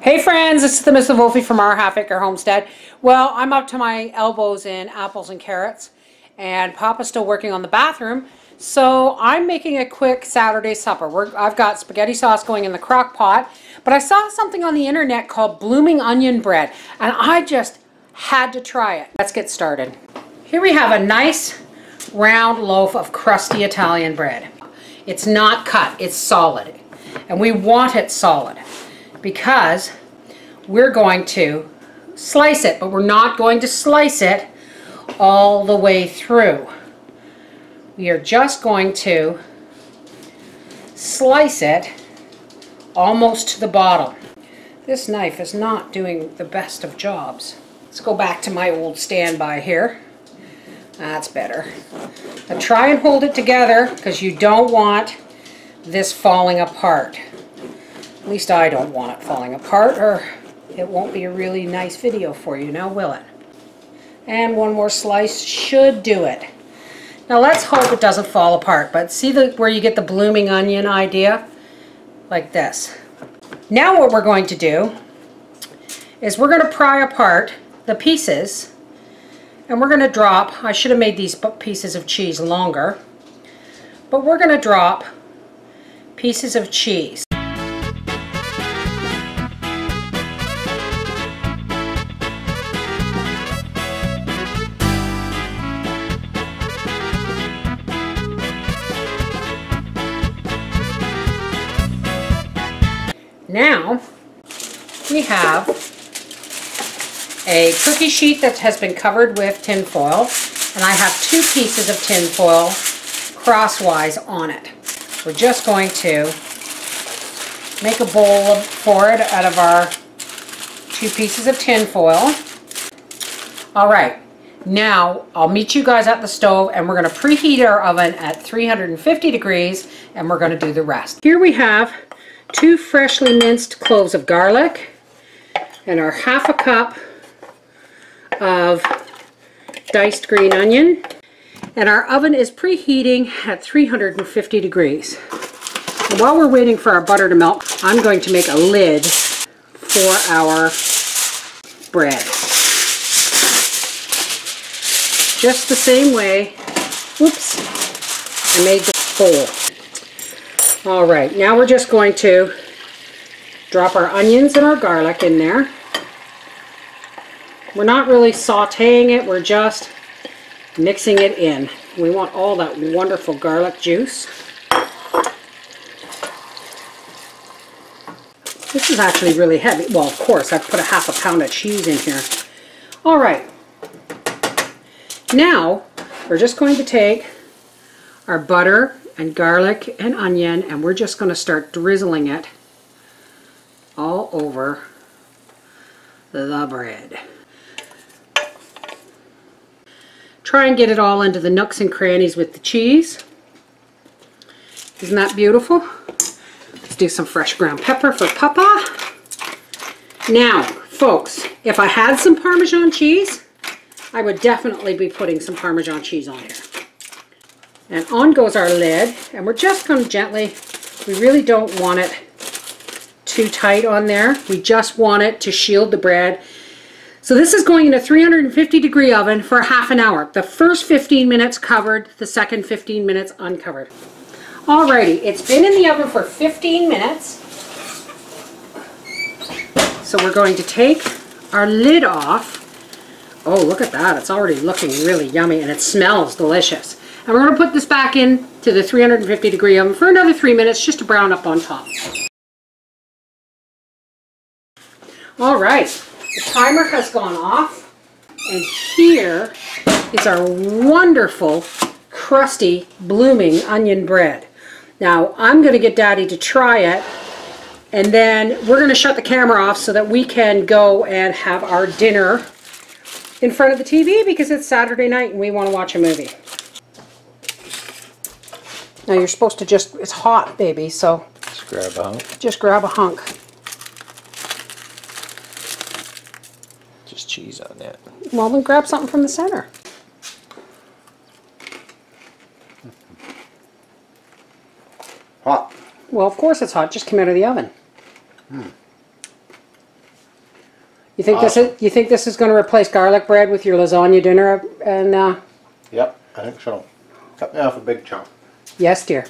Hey friends, this is the Miss Wolfie from our Half Acre Homestead. Well, I'm up to my elbows in apples and carrots, and Papa's still working on the bathroom, so I'm making a quick Saturday supper. I've got spaghetti sauce going in the crock pot, but I saw something on the internet called blooming onion bread, and I just had to try it. Let's get started. Here we have a nice round loaf of crusty Italian bread. It's not cut, it's solid, and we want it solid, because we're going to slice it, but we're not going to slice it all the way through. We are just going to slice it almost to the bottom. This knife is not doing the best of jobs. Let's go back to my old standby here. That's better. Now try and hold it together, because you don't want this falling apart. At least I don't want it falling apart, or it won't be a really nice video for you, now will it? And one more slice should do it. Now let's hope it doesn't fall apart, but see where you get the blooming onion idea? Like this. Now what we're going to do is we're going to pry apart the pieces, and we're going to drop, I should have made these pieces of cheese longer, but we're going to drop pieces of cheese. Now we have a cookie sheet that has been covered with tin foil, and I have 2 pieces of tin foil crosswise on it. We're just going to make a bowl for it out of our 2 pieces of tin foil. Alright, now I'll meet you guys at the stove, and we're going to preheat our oven at 350 degrees, and we're going to do the rest. Here we have 2 freshly minced cloves of garlic and our half a cup of diced green onion, and our oven is preheating at 350 degrees. And while we're waiting for our butter to melt, I'm going to make a lid for our bread. Just the same way, whoops, I made the hole. Alright, now we're just going to drop our onions and our garlic in there. We're not really sauteing it, we're just mixing it in. We want all that wonderful garlic juice. This is actually really heavy. Well, of course, I've put a half a pound of cheese in here. Alright, now we're just going to take our butter and garlic and onion, and we're just going to start drizzling it all over the bread. Try and get it all into the nooks and crannies with the cheese. Isn't that beautiful? Let's do some fresh ground pepper for Papa. Now, folks, if I had some Parmesan cheese, I would definitely be putting some Parmesan cheese on here. And on goes our lid, and we're just going to gently, we really don't want it too tight on there. We just want it to shield the bread. So this is going in a 350 degree oven for half an hour. The first 15 minutes covered, the second 15 minutes uncovered. Alrighty, it's been in the oven for 15 minutes. So we're going to take our lid off. Oh, look at that, it's already looking really yummy, and it smells delicious. And we're going to put this back in to the 350 degree oven for another 3 minutes just to brown up on top. Alright, the timer has gone off, and here is our wonderful, crusty, blooming onion bread. Now, I'm going to get Daddy to try it, and then we're going to shut the camera off so that we can go and have our dinner in front of the TV, because it's Saturday night and we want to watch a movie. Now you're supposed to just, it's hot, baby, so Just grab a hunk. Just grab a hunk. Just cheese on that. Well, then grab something from the center. Hot. Well, of course it's hot. Just came out of the oven. You think this is going to replace garlic bread with your lasagna dinner? And Yep, I think so. Cut me off a big chunk. yes, dear.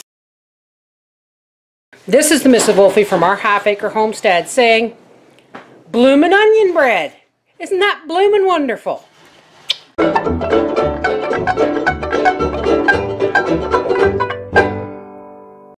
This is the Mrs. Wolfie from our half-acre homestead saying, "Bloomin' onion bread! Isn't that bloomin' wonderful?"